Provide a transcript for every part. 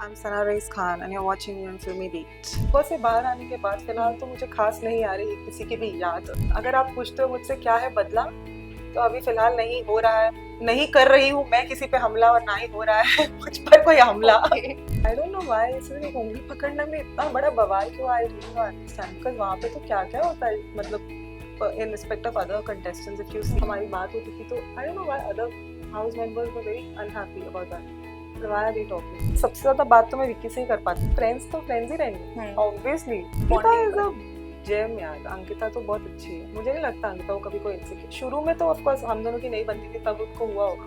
I'm Sana Raiz Khan and you're watching me on Filmy Beat. बस से बाहर आने के बाद फिलहाल तो मुझे खास नहीं आ रही किसी की भी याद. अगर आप पूछते हो मुझसे क्या है बदला, तो अभी फिलहाल नहीं हो रहा है, नहीं कर रही हूँ मैं किसी पे हमला और ना ही हो रहा है मुझ पर कोई हमला. I don't know why इसमें उंगली पकड़ने में इतना बड़ा बवाल क्यों आई really don't understand. Because वहाँ पे तो क्या क्या होता है, मतलब in respect of other contestants, if you see हमारी बात होती थी तो I don't know why other house members were very unhappy about that. Why are they talking? सबसे ज्यादा बात तो मैं विक्की से ही कर पाती हूँ. फ्रेंड्स तो फ्रेंड्स ही रहेंगे obviously. Ankita is a gem यार. अंकिता तो बहुत अच्छी है. मुझे नहीं लगता अंकिता को कभी कोई इनसिक्योर. शुरू में तो ऑफ कोर्स हम दोनों की नहीं बनती थी, तब उनको हुआ होगा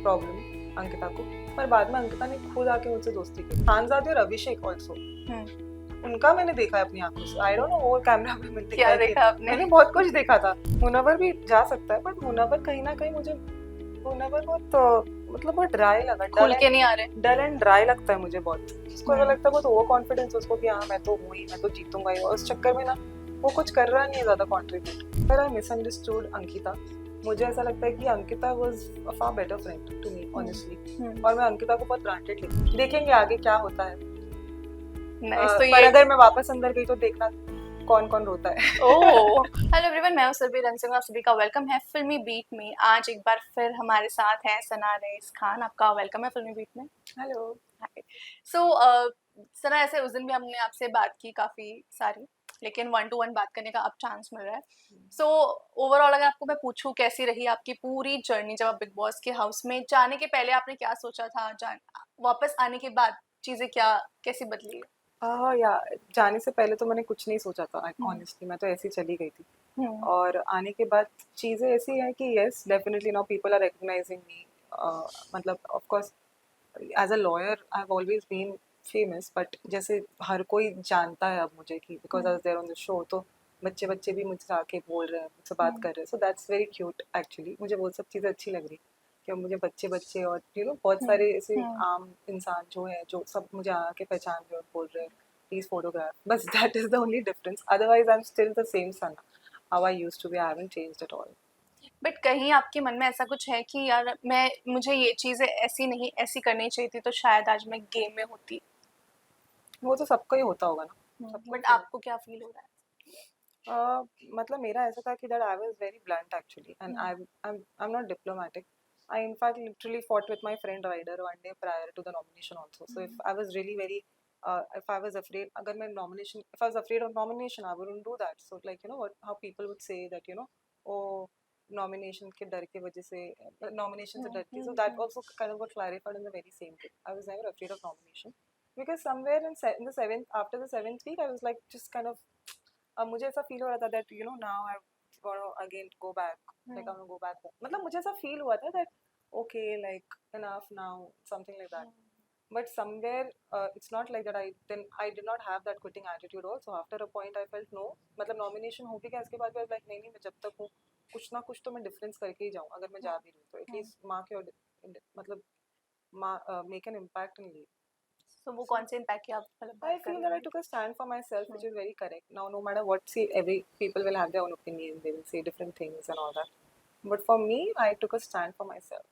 प्रॉब्लम अंकिता को, पर बाद में अंकिता ने खुद आके मुझसे दोस्ती की. खानजादी और अभिषेक ऑल्सो, उनका मैंने देखा है अपनी आंखों से. आई डोंट नो वो कैमरा पे मिलती क्या देखा आपने? मैंने बहुत कुछ देखा था. मुनव्वर भी जा सकता है, बट मुनव्वर कहीं ना कहीं मुझे मुनव्वर बहुत मतलब बहुत ड्राई लगा. खुल के नहीं आ रहे. डल एंड ड्राई लगता है मुझे बहुत. उसको ऐसा लगता है बहुत ओवर कॉन्फिडेंस उसको कि हाँ मैं तो हूँ ही, मैं तो जीतूंगा ही. और उस चक्कर में ना वो कुछ कर रहा नहीं है ज्यादा कॉन्ट्रीब्यूट. पर आई मिसअंडरस्टूड अंकिता. मुझे ऐसा लगता है कि Ankita was a far better friend to me honestly, और मैं अंकिता को बहुत ग्रांटेड लेती हूँ. देखेंगे आगे क्या होता है. पर अगर मैं वापस अंदर गई तो देखना कौन कौन रोता है. हेलो एवरीवन, मैं हूं सुरभि रंसिंग. आप सभी का वेलकम है फिल्मी बीट में. आज एक बार फिर हमारे साथ है सना रईस खान. आपका वेलकम है फिल्मी बीट में. हेलो. सो सना, ऐसे उस दिन भी हमने आपसे बात की काफी सारी, लेकिन 1-to-1 बात करने का अब चांस मिल रहा है. सो ओवरऑल अगर आपको मैं पूछूं कैसी रही आपकी पूरी जर्नी, जब आप बिग बॉस के हाउस में जाने के पहले आपने क्या सोचा था, वापस आने के बाद चीजें कैसी बदली है? या जाने से पहले तो मैंने कुछ नहीं सोचा था ऑनेस्टली. मैं तो ऐसे ही चली गई थी. और आने के बाद चीज़ें ऐसी हैं कि yes definitely now people are recognising me. मतलब of course as a lawyer I have always been famous, but जैसे हर कोई जानता है अब मुझे कि because I was there on the show, तो बच्चे बच्चे भी मुझसे आके बोल रहे हैं, मुझसे बात कर रहे हैं. So that's very cute actually. मुझे वो सब चीज़ें अच्छी लग रही कि मुझे बच्चे बच्चे और यू नो बहुत सारे ऐसे आम इंसान जो है जो सब मुझे आके पहचान रहे और बोल रहे हैं प्लीज फोटोग्राफ. बस that is the only difference. Otherwise I am still the same son how I used to be. I haven't changed at all. But कहीं आपके मन में ऐसा कुछ है कि यार मुझे ये चीजें ऐसी करनी चाहिए थी, तो शायद आज मैं गेम में होती? वो तो सबका ही होता होगा ना. बट आपको क्या फील हो रहा है? मतलब मेरा ऐसा था कि that I was very blunt actually, and I'm not diplomatic. I in fact literally fought with my friend Ryder one day prior to the nomination also. So if I was really very if I was afraid, if I was afraid of nomination, I wouldn't do that. So like how people would say that oh, nomination के डर की वजह से nomination से डर की. So that also kind of got clarified in the very same day. I was never afraid of nomination because somewhere in the after the 7th week I was like just kind of अब मुझे ऐसा feel हो रहा था that now I gonna again go back, like I want to go back. मतलब मुझे ऐसा feel हुआ था that okay like enough now, something like that. But somewhere it's not like that. I did not have that quitting attitude also. After a point I felt no, मतलब nomination हो भी गया इसके बाद भी लाइक नहीं मैं जब तक हूँ कुछ ना कुछ तो मैं डिफरेंस करके ही जाऊँ. अगर मैं जा भी रही हूँ तो एटलीस्ट माँ के मतलब make an impact in leave. So वो कौन से impact की आप मतलब I feel that I took a stand for myself, which is very correct. Now, no matter what, see, every people will have their own opinion. They will say different things and all that. But for me, I took a stand for myself.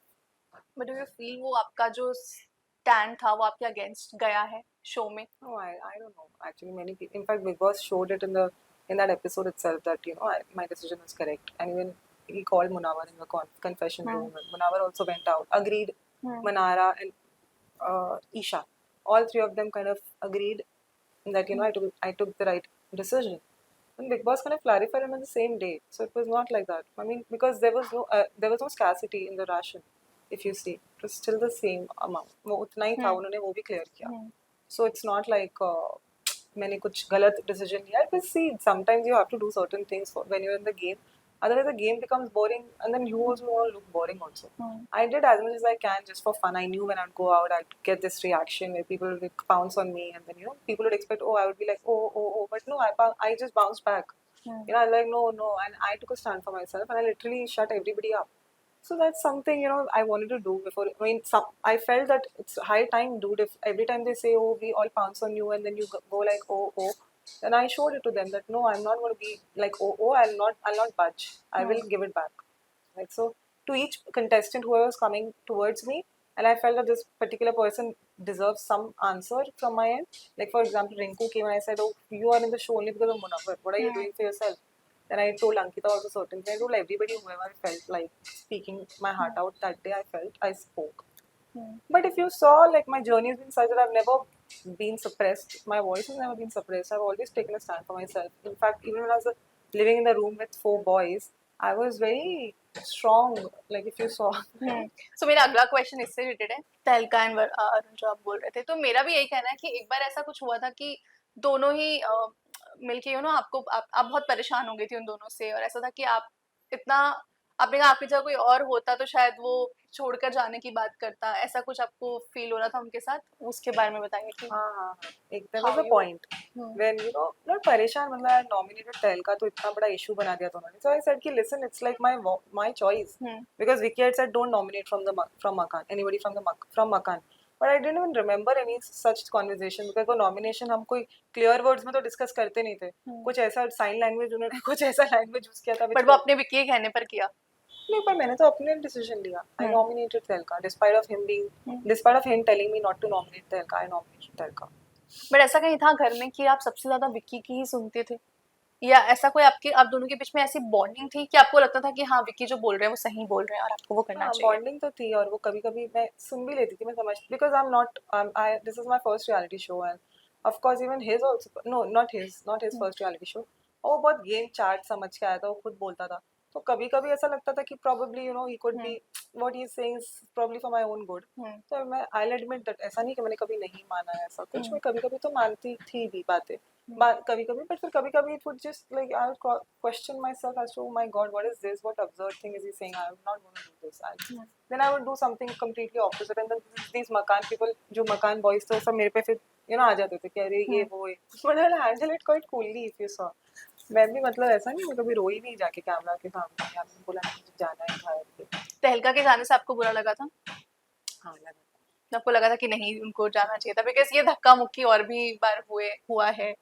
But do you feel वो आपका जो stand था वो आपके against गया है show में? No, I don't know. Actually, many people. In fact, Big Boss showed it in that episode itself that my decision was correct. And even he called Munawar in the confession room. Munawar also went out, agreed. Manara and Isha. All three of them kind of agreed that I took the right decision. And Big Boss kind of clarified it on the same day, so it was not like that. I mean, because there was no scarcity in the ration. If you see, it was still the same amount. वो उतना ही था, उन्होंने वो भी clear किया. So it's not like मैंने कुछ गलत decision लिया. But see, sometimes you have to do certain things when you're in the game. Otherwise, the game becomes boring, and then you also want to look boring also. I did as much as I can just for fun. I knew when I'd go out, I'd get this reaction where people would pounce on me, and then people would expect, I would be like, oh, but no, I just bounced back. I was like, no, and I took a stand for myself, and I literally shut everybody up. So that's something I wanted to do before. I mean, I felt that it's high time, dude. If every time they say, oh, we all pounce on you, and then you go like, oh. Then I showed it to them that no, I'm not going to be like I'll not budge. I will give it back. Right. So to each contestant who was coming towards me, and I felt that this particular person deserves some answer from my end. Like for example, Rinku came and I said, "Oh, you are in the show only because of Munawar. What are you doing for yourself?" Then I told Ankita also certain things. I told everybody whoever I felt like speaking my heart out that day. I spoke. But if you saw, like my journey has been such that I've never been suppressed. My voice has never been suppressed. I've always taken a stand for myself. In fact, even when I was living in the room with 4 boys, I was very strong. Like if you saw, सो मेरा अगला question इससे related है, तहलका and Arun जो आप बोल रहे थे, तो मेरा भी यही कहना है कि एक बार ऐसा कुछ हुआ था कि दोनों ही मिलके आपको आप बहुत परेशान हो गई थी उन दोनों से, और ऐसा था कि आप इतना, आपने कहा आपकी जगह कोई और होता तो शायद वो छोड़कर जाने की बात करता, ऐसा कुछ आपको फील हो रहा था उनके साथ, उसके बारे में बताइए कि हाँ, एक there how was a you point when not परेशान, मतलब I nominated तहलका तो इतना बड़ा issue बना दिया था उन्होंने. So I said कि listen, it's like my choice because Vicky had said don't nominate from Makan, anybody from Makan. But I didn't even remember any such conversation because वो nomination हम कोई clear words में तो discuss करते नहीं थे. कुछ ऐसा sign language उन्होंने कुछ ऐसा language use किया था. बट वो अपने विक्की के कहने पर किया. नहीं, पर मैंने तो अपने डिसीजन लिया. I nominated तहलका despite of him telling me not to nominate तहलका. I nominated तहलका. बट ऐसा कहीं था घर में कि आप सबसे ज्यादा विक्की की ही सुनते थे, या ऐसा कोई आप दोनों के बीच में ऐसी बॉन्डिंग थी कि आपको लगता था कि हाँ विक्की जो बोल रहे हैं वो सही बोल रहे हैं और आपको वो करना चाहिए? बॉन्डिंग तो थी और वो कभी-कभी मैं सुन भी लेती थी, मैं समझ because I am not I this is my first reality show and of course even his also no not his first reality show. वो बहुत गेम चार्ट समझ के आया था, वो खुद बोलता था. तो कभी-कभी ऐसा लगता था कि probably he could be what he is saying is probably for my own good. तो मैं आई विल एडमिट दैट ऐसा नहीं कि मैंने कभी नहीं माना है ऐसा कुछ. मैं कभी-कभी तो मानती थी भी बातें कभी-कभी, but फिर कभी-कभी it would just like I would question myself as to, oh my God, what is this? What absurd thing is he saying? I'm not going to do this. Then I would do something completely opposite. And then these मकान people, जो मकान boys थे, वो सब मेरे पे फिर आ जाते थे कि अरे ये वो ये. But I'll handle it quite coolly if you saw. मैं भी मतलब ऐसा नहीं, मैं कभी रोई नहीं जाके कैमरा के सामने या मैंने बोला नहीं मुझे जाना है बाहर. तहलका के जाने से आपको बुरा लगा था? हाँ लगा. आपको लगा था कि नहीं उनको जाना चाहिए था, बिकॉज ये धक्का मुक्की और भी बार हुआ है.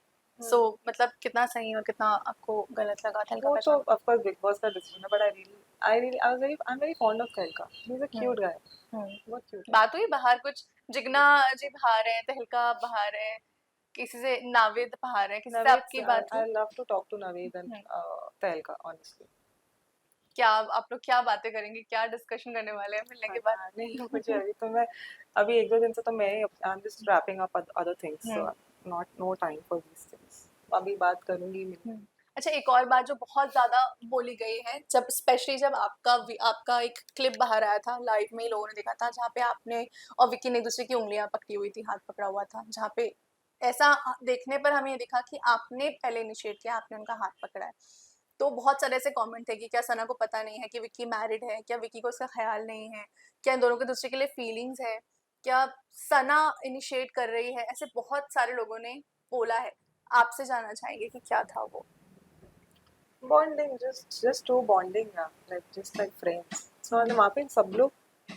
सो मतलब कितना सही और कितना आपको गलत लगा तहलका वो का तो जाना? of course Big Boss का decision है, but I'm very fond of तहलका. He's a cute guy. बहुत cute. बात हुई बाहर कुछ, जिगना जी बाहर है, तहलका बाहर है, किसी से नाविद बाहर है, किसी से आपकी बात I हुई? love to talk to Naveed and तहलका honestly. क्या आप लोग क्या बातें करेंगे, क्या डिस्कशन करने वाले हैं मिलने के बाद? नहीं मुझे अभी तो मैं अभी 1-2 दिन से तो मैं I'm just wrapping up other things, so no time for these things. अभी बात करूंगी. अच्छा, एक और बात जो बहुत ज्यादा बोली गई है, जब स्पेशली जब आपका एक क्लिप बाहर आया था, लाइव में ही लोगों ने देखा था, जहाँ पे आपने और विक्की ने एक दूसरे की उंगलियां पकड़ी हुई थी, हाथ पकड़ा हुआ था, जहाँ पे ऐसा देखने पर हमें ये दिखा कि आपने पहले इनिशिएट किया, आपने उनका हाथ पकड़ा है. तो बहुत सारे ऐसे कमेंट थे कि क्या सना को पता नहीं है कि विक्की मैरिड है, क्या विक्की को उसका ख्याल नहीं है, क्या इन दोनों के दूसरे के लिए फीलिंग्स है, क्या सना इनिशिएट कर रही है, ऐसे बहुत सारे लोगों ने बोला है. आपसे जानना चाहेंगे कि क्या था वो? बॉन्डिंग just टू बॉन्डिंग ना, just like friends. So वहाँ पे सब लोग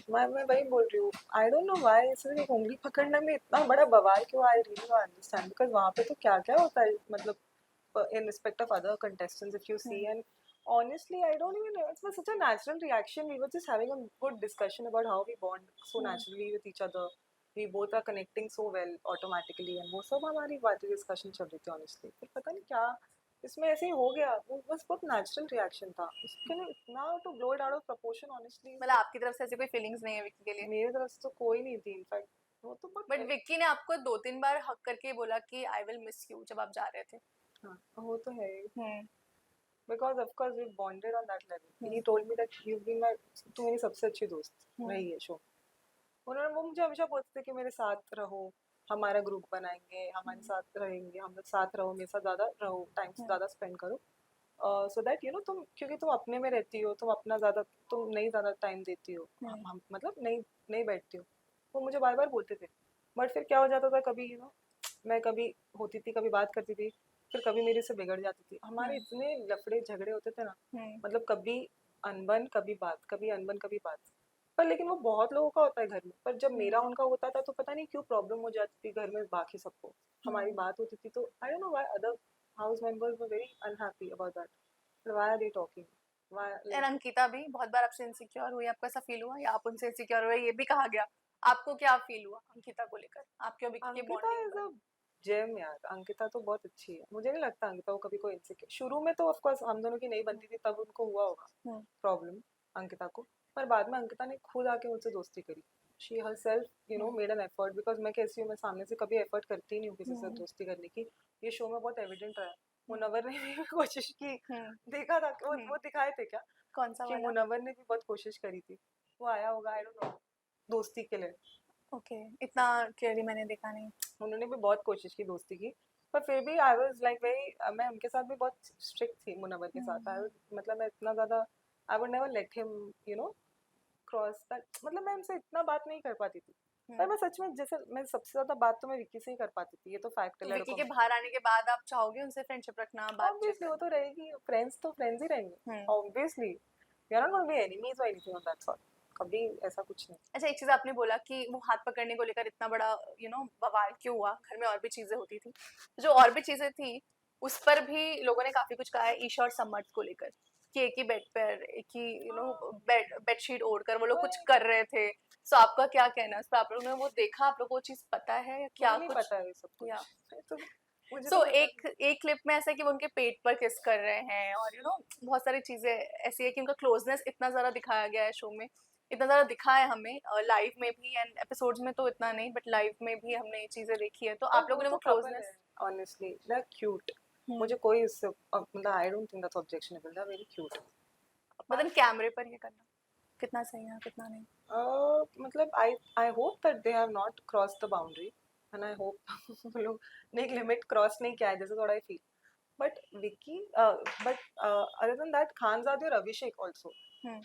मैं वही बोल रही हूँ. आई डोंट नो व्हाई सिर्फ एक उंगली पकड़ने में इतना बड़ा बवाल क्यों. I really don't understand because वहाँ पे तो क्या क्या होता है, मतलब in respect of other contestants if you see. And honestly I don't even know, it was such a natural reaction. We were just having a good discussion about how we bond so naturally with each other. We both are connecting so well automatically and वो सब हमारी बातें discussion चल रही थी honestly. फिर पता नहीं क्या इसमें ऐसे ही हो गया. वो बस बहुत नेचुरल रिएक्शन था. उसके लिए इतना to blow it out of proportion honestly. मतलब आपकी तरफ से ऐसी कोई फीलिंग्स नहीं है विक्की के लिए? मेरी तरफ से तो कोई नहीं थी इनफैक्ट. वो तो बट विक्की ने आपको 2-3 बार हक करके बोला कि आई विल मिस यू जब आप जा रहे थे. हाँ वो तो है because of course we bonded on that level. He told me that you been my, तू मेरी सबसे अच्छी दोस्त रही है शो. उन्होंने वो मुझे हमेशा बोलते थे कि मेरे साथ रहो, हमारा ग्रुप बनाएंगे, हमारे साथ रहेंगे, हम लोग साथ रहो, मेरे साथ ज़्यादा रहो, टाइम ज़्यादा स्पेंड करो. सो दैट तुम क्योंकि तुम अपने में रहती हो, तुम नहीं ज़्यादा टाइम देती हो. हम मतलब नहीं बैठती हो. वो मुझे बार बार बोलते थे. बट फिर क्या हो जाता था, कभी मैं कभी होती थी, कभी बात करती थी, फिर कभी मेरे से बिगड़ जाती थी. हमारे इतने लफड़े झगड़े होते थे ना, मतलब कभी अनबन कभी बात, कभी अनबन कभी बात. पर लेकिन वो बहुत लोगों का होता है घर में. पर जब मेरा उनका होता था तो पता नहीं क्यों प्रॉब्लम हो जाती थी घर में. बाकी सबको हमारी बात होती थी तो I don't know why other house members were very unhappy about that. Why are they talking, why and Ankita भी बहुत बार आपसे इनसिक्योर हुई, आपको ऐसा फील हुआ या आप उनसे इनसिक्योर हुए, ये भी कहा गया? आपको क्या फील हुआ अंकिता को लेकर, आपके और विक्की के अंकिता बॉन्डिंग इज पर? अ जेम यार। अंकिता तो बहुत अच्छी है, मुझे नहीं लगता अंकिता को कभी कोई इनसिक्योर। शुरू में तो ऑफ कोर्स हम दोनों की नहीं बनती थी, तब उनको हुआ होगा हम्म प्रॉब्लम अंकिता को। पर बाद में अंकिता ने खुद आके मुझसे दोस्ती करी। She herself hmm made an effort, because मैं कैसी हूँ, मैं सामने से कभी एफर्ट करती ही नहीं हूँ किसी से हम्म दोस्ती करने की। ये शो में बहुत एविडेंट रहा है। हम्म मुनव्वर ने भी कोशिश की, हम्म देखा था कि वो हम्म। दिखाए थे क्या कौन सा कि वाला? मुनव्वर ने भी बहुत कोशिश करी थी। वो आया होगा, आई डोंट नो, दोस्ती के लिए। ओके, इतना क्लियरली मैंने देखा नहीं। उन्होंने भी बहुत कोशिश की दोस्ती की, पर फिर भी आई वाज लाइक वेरी, मैं उनके साथ भी बहुत स्ट्रिक्ट थी मुनव्वर के साथ। हम्म मतलब मैं इतना ज़्यादा I would never let him cross that, मतलब मैं उनसे इतना बात नहीं कर पाती थी। पर हम्म। मैं सच में, जैसे मैं सबसे ज़्यादा बात तो मैं विक्की से ही कर पाती थी, ये तो फैक्ट है तो विक्की लड़कों के में। बाहर आने के बाद आप चाहोगे उनसे फ्रेंडशिप रखना, बातचीत ऑब्वियसली वो करना? तो रहेगी, फ्रेंड्स तो फ्रेंड्स ही रहेंगे, hmm. Obviously. We are not going to be enemies और एनीथिंग ऑफ दैट सॉर्ट, कभी ऐसा कुछ नहीं। अच्छा, एक चीज आपने बोला कि वो हाथ पकड़ने को लेकर इतना बड़ा बवाल क्यों हुआ, घर में और भी चीजें होती थी। जो और भी चीजें थी उस पर भी लोगों ने काफी कुछ कहा है, ईशा और समर्थ को लेकर, कि एक ही बेड पर एक ही बेडशीट ओढ़कर वो लोग कुछ वही, कर रहे थे। सो आपका क्या कहना है उस पर? आप लोगों ने वो देखा, आप लोगों को वो चीज पता है या क्या मुझे नहीं कुछ? पता है ये सब या कुछ। तो मुझे तो सो पता एक एक क्लिप में ऐसा है कि वो उनके पेट पर किस कर रहे हैं, और बहुत सारी चीजें ऐसी है कि उनका क्लोजनेस इतना ज्यादा दिखाया गया है शो में, इतना ज्यादा दिखा है हमें लाइव में भी, एंड एपिसोड्स में तो इतना नहीं, बट लाइव में भी हमने ये चीजें देखी है। तो पर आप वो लोगों ने वो तो कपल है, closeness? Honestly they are cute. Hmm. मुझे कोई इससे मतलब I don't think that's objectionable, they are very cute. मतलब कैमरे पर ये करना कितना सही है कितना नहीं? मतलब I hope that they have not cross the boundary, and I hope वो लोग ने एक लिमिट क्रॉस नहीं किया है, जैसे थोड़ा I feel. But Vicky, but other than that, Khanzaadi और अभिषेक ऑल्सो, हम्म।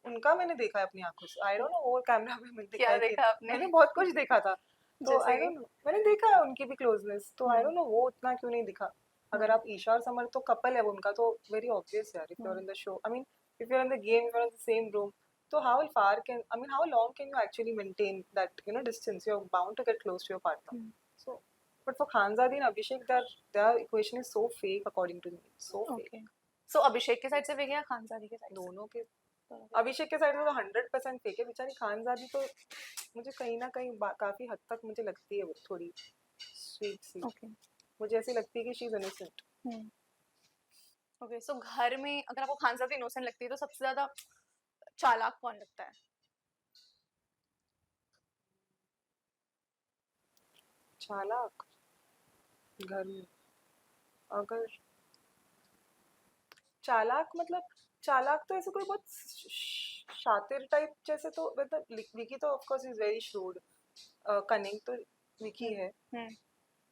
उनका मैंने देखा है अपनी आंखों से। आई डोंट नो वो कैमरा पे मैंने दिखा क्या है कि देखा नहीं। आपने? मैंने बहुत कुछ देखा था, तो जैसे आई कि? डोंट नो, मैंने देखा है उनकी भी क्लोजनेस, तो आई हम्म डोंट नो वो उतना क्यों नहीं दिखा। अगर हम्म आप ईशा और समर तो कपल है वो, उनका तो वेरी ऑब्वियस यार। If you are hmm in the show, I mean if you are in the game, you are in the same room, so how far can, I mean how long can you actually maintain that distance? You're bound to get close to your partner. Hmm. So but for Khanzadi and Abhishek, their equation is so fake according to me, so okay, fake। सो अभिषेक के side से भी गया, खानसारी के side से? दोनों के। दोनों के अभिषेक के साइड में तो 100% फेक है। बेचारी खानजादी तो मुझे कहीं ना कहीं काफी हद तक मुझे लगती है वो थोड़ी स्वीट सी। साइड। ओके। मुझे ऐसी लगती है कि she is innocent. Hmm. Okay, so घर में अगर आपको खानसादी इनोसेंट लगती है तो सबसे ज्यादा चालाक कौन लगता है? चालाक घर में, अगर चालाक मतलब, चालाक तो ऐसे कोई बहुत शातिर टाइप जैसे, तो मतलब विकी तो of course is very shrewd, cunning तो विकी हम्म है। हम्म।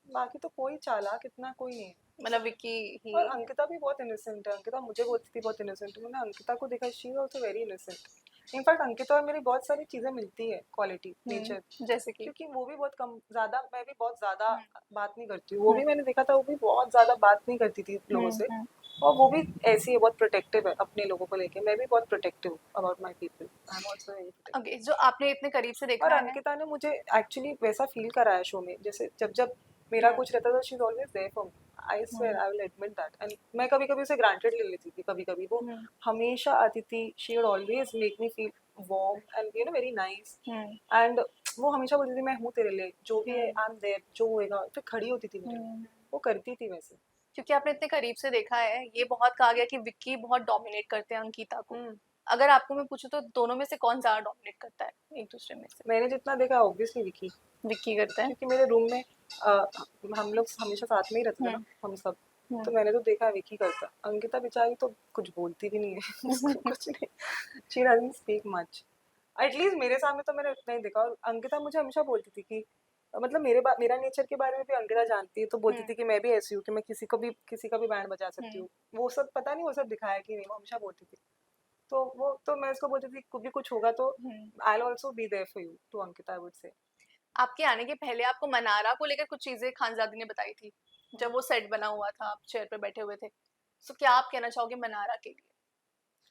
बाकी तो कोई चालाक इतना कोई नहीं है। मतलब विकी ही और है? अंकिता भी बहुत इनोसेंट है, अंकिता मुझे बोलती थी बहुत इनोसेंट है। मैंने अंकिता को देखा, she is also very innocent. In fact Ankita और मेरी बहुत सारी चीजें मिलती है, क्वालिटी, नेचर। जैसे कि? क्योंकि वो भी बहुत कम ज्यादा, मैं भी बहुत ज्यादा हम्म बात नहीं करती हूँ। वो हम्म भी मैंने देखा था, वो भी बहुत ज्यादा बात नहीं करती थी लोगों से। हम्म। और वो भी ऐसी है, बहुत प्रोटेक्टिव है अपने लोगों को लेके। मैं भी बहुत प्रोटेक्टिव हूँ about my people, I am also very protective. Okay, जो आपने इतने करीब से और देखा है। अंकिता ने मुझे एक्चुअली वैसा फील कराया शो में, जैसे जब जब मेरा हम्म कुछ रहता था, she is always there for me. I swear, hmm I will admit that. And मैं कभी कभी उसे ग्रांटेड ले लेती थी, कभी कभी वो हम्म हमेशा आती थी। She would always make me feel warm and very nice. Hmm and वो हमेशा बोलती थी मैं हूँ तेरे लिए, जो भी है हम्म आई एम देयर, जो होएगा। फिर खड़ी होती थी मेरे लिए, हम्म। वो करती थी वैसे। क्योंकि आपने इतने करीब से देखा है, ये बहुत कहा गया कि विक्की बहुत डोमिनेट करते हैं अंकिता को। हम्म। अगर आपको मैं पूछूं तो दोनों में से कौन ज्यादा डोमिनेट करता है एक दूसरे में से? मैंने जितना देखा ऑब्वियसली विकी, विक्की करता है। क्योंकि मेरे रूम में अ, हम लोग हमेशा साथ में ही रहते थे ना, हम्म हम सब। हम्म तो मैंने तो देखा विकी करता। अंकिता बेचारी तो कुछ बोलती भी नहीं है उसको कुछ नहीं, she doesn't speak much. At least मेरे सामने तो मैंने उतना ही देखा। और अंकिता मुझे हमेशा बोलती थी कि मतलब मेरा नेचर के बारे में भी अंकिता जानती है, तो बोलती हम्म थी कि मैं भी ऐसी हूँ कि मैं किसी का भी बैंड बजा सकती हम्म हूँ। वो सब पता नहीं, वो सब दिखाया कि नहीं, वो हमेशा बोलती थी। तो वो तो मैं उसको बोलती थी कभी कुछ होगा तो hmm. I will also be there for you, to Ankita I would say. आपके आने के पहले आपको मनारा को लेकर कुछ चीजें खानजादी ने बताई थी, जब वो सेट बना हुआ था, आप चेयर पे बैठे हुए थे। सो क्या आप कहना चाहोगे मनारा के लिए,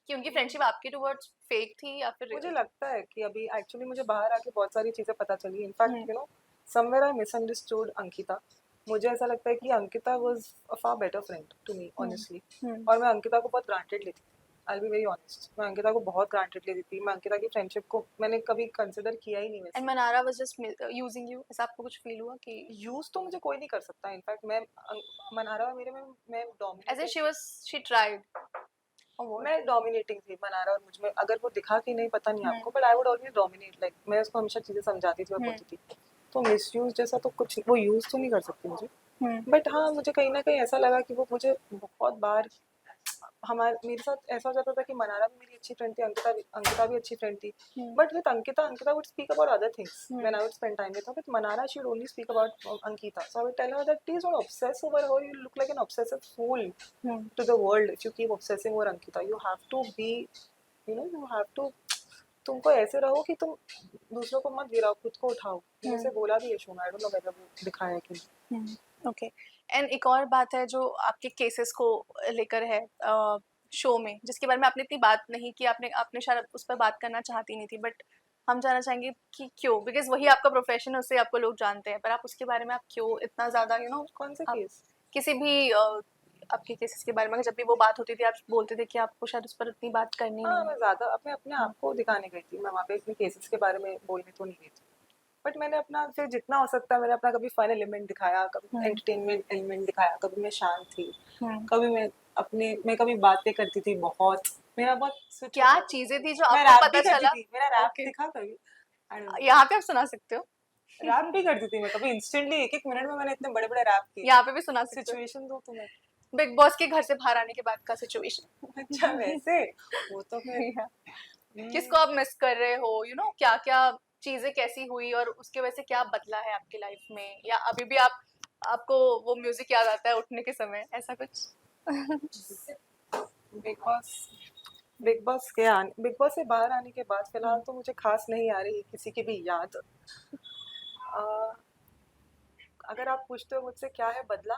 कि उनकी फ्रेंडशिप आपके टुवर्ड्स फेक थी या फिर मुझे रियल थी? लगता है कि अभी एक्चुअली मुझे बाहर आके बहुत सारी चीज़ें पता चली। In fact hmm somewhere I misunderstood Ankita. मुझे ऐसा लगता है कि Ankita was a far better friend to me hmm honestly. Hmm और मैं अंकिता को बहुत ग्रांटेड लेती थी। I'll be very honest. मैं अंकिता को बहुत ग्रांटेड लेती थी. मैं अंकिता की फ्रेंडशिप को मैंने कभी कंसिडर किया ही नहीं एंड वैसे. Mannara was just using you, ऐसा आपको कुछ फील हुआ कि यूज तो मुझे कोई नहीं कर सकता. इनफैक्ट मैं मनारा मेरे में मैं as a dominating she tried और व्हाट? मैं डोमिनेटिंग थी. मनारा और मुझ में अगर वो दिखा कि नहीं पता नहीं हम्म आपको, but I would always dominate. Like मैं उसको हमेशा चीजें समझाती थी और हम्म बोलती थी. तो मिसयूज जैसा तो कुछ वो यूज तो नहीं कर सकती मुझे. हम्म बट हाँ, मुझे कहीं ना कहीं ऐसा लगा कि वो मुझे बहुत बार हमारे मेरे साथ ऐसा हो जाता था कि मनारा भी मेरी अच्छी फ्रेंड थी, अंकिता भी अच्छी फ्रेंड थी. Hmm but with Ankita would speak about other things hmm when I would spend time with her. With Manara she would only speak about Ankita. So I would tell her that please don't obsess over her. You look like an obsessive fool hmm to the world if you keep obsessing over Ankita. You have to be, you have to, तुमको ऐसे रहो कि तुम दूसरों को मत गिराओ, खुद को उठाओ. मैंने हम्म उसे बोला भी है शो में. आई डोंट नो वेदर वो दिखाया है कि नहीं. ओके. एंड एक और बात है जो आपके केसेस को लेकर है शो में, जिसके बारे में आपने इतनी बात नहीं की, आपने आपने शायद उस पर बात करना चाहती नहीं थी, बट हम जानना चाहेंगे कि क्यों, बिकॉज वही आपका प्रोफेशन है, उससे आपको लोग जानते हैं, पर आप उसके बारे में आप क्यों इतना ज़्यादा कौन से आप केस? किसी भी आपके केसेस के बारे में जब भी वो बात होती थी आप बोलते थे कि आपको शायद उस पर इतनी बात करनी हाँ, नहीं मैं है. ज़्यादा अपने अपने हाँ आप को दिखाने गई थी. मैं वहाँ पे अपने केसेस के बारे में बोलने तो नहीं गई थी. बट मैंने अपना फिर जितना हो सकता है मैंने अपना कभी फन एलिमेंट दिखाया, कभी एंटरटेनमेंट एलिमेंट दिखाया. कभी मैं शांत थी, हम्म. कभी मैं कभी बातें करती थी बहुत. मेरा बहुत स्विच क्या होता था. चीजें थी जो मैं आपको रैप पता भी करती चला? थी. मेरा रैप ओके, दिखा कभी? आई डोंट नो. यहाँ पे आप सुना सकते हो. रैप भी करती थी मैं कभी. इंस्टेंटली एक एक मिनट में मैंने इतने बड़े बड़े रैप किए. यहाँ पे भी सुना सकते हो. सिचुएशन दो तुम्हें. बिग बॉस के घर से बाहर आने के बाद का सिचुएशन. अच्छा वैसे वो तो फिर किसको आप मिस कर रहे हो, क्या क्या चीजें कैसी हुई और उसके वजह से क्या बदला है आपकी लाइफ में, या अभी भी आपको वो म्यूजिक याद आता है उठने के समय, ऐसा कुछ? बिग बॉस से बाहर आने के बाद फिलहाल तो मुझे खास नहीं आ रही किसी की भी याद. अ, अगर आप पूछते हो मुझसे क्या है बदला,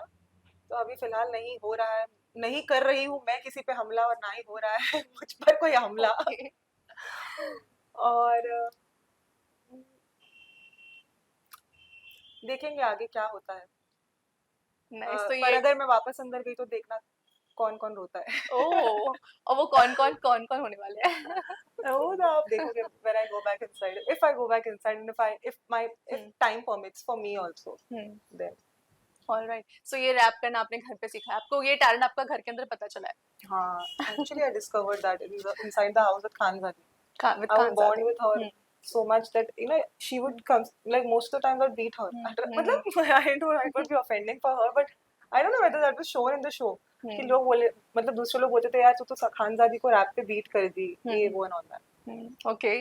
तो अभी फिलहाल नहीं हो रहा है. नहीं कर रही हूँ मैं किसी पे हमला, और ना ही हो रहा है मुझ पर कोई हमला. ओके. और देखेंगे आगे क्या होता है. नाइस. तो पर ये अगर मैं वापस अंदर गई तो देखना कौन कौन रोता है. ओ, और वो कौन होने वाले हैं? वो तो आप देखोगे when I go back inside. If I go back inside and if time permits for me also, then. Alright. So ये रैप करना आपने घर पे सीखा है, आपको ये टैलेंट आपका घर के अंदर पता चला है? हाँ, actually I discovered that inside the house at Khanzadi. With I was खानजादे. bond with her so much that she would come, like most of the time I'd beat her. मतलब I would be offending for her, but I don't know whether that was shown in the show. कि लोग बोले, मतलब दूसरे लोग बोलते थे यार तू तो खानजादी को रैप पे बीट कर दी, ये वो and all that. ओके.